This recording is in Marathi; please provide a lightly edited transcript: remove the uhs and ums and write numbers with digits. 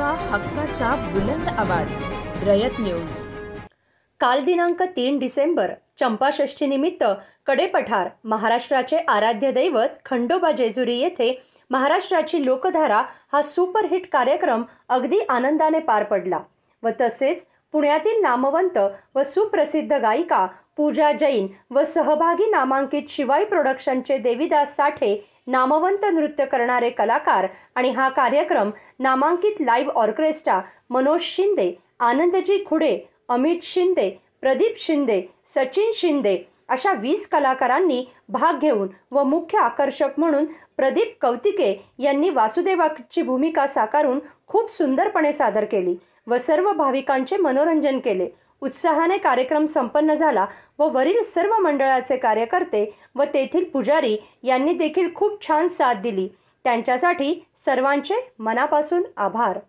जनतेचा हक्काचा बुलंद आवाज रयत न्यूज। काल दिनांक 3 डिसेंबर चंपाषष्ठीनिमित्त कडेपठार महाराष्ट्राचे आराध्य दैवत खंडोबा जेजुरी येथे महाराष्ट्राची लोकधारा हा सुपरहिट कार्यक्रम अगदी आनंदाने पार पडला व तसेच पुण्यातील नामवंत व सुप्रसिद्ध गायिका पूजा जैन व सहभागी नामांकित शिवाई प्रोडक्शनचे देवीदास साठे नामवंत नृत्य करणारे कलाकार आणि हा कार्यक्रम नामांकित लाईव्ह ऑर्केस्ट्रा मनोज शिंदे, आनंदजी खुडे, अमित शिंदे, प्रदीप शिंदे, सचिन शिंदे अशा 20 कलाकारांनी भाग घेऊन व मुख्य आकर्षक म्हणून प्रदीप कौतिके यांनी वासुदेवाची भूमिका साकारून खूप सुंदरपणे सादर केली व सर्व भाविकांचे मनोरंजन केले। उत्साहाने कार्यक्रम संपन्न झाला व वरील सर्व मंडळाचे कार्यकर्ते व तेथील पुजारी यांनी देखील खूप छान साथ दिली। त्यांच्यासाठी सर्वांचे मनापासून आभार।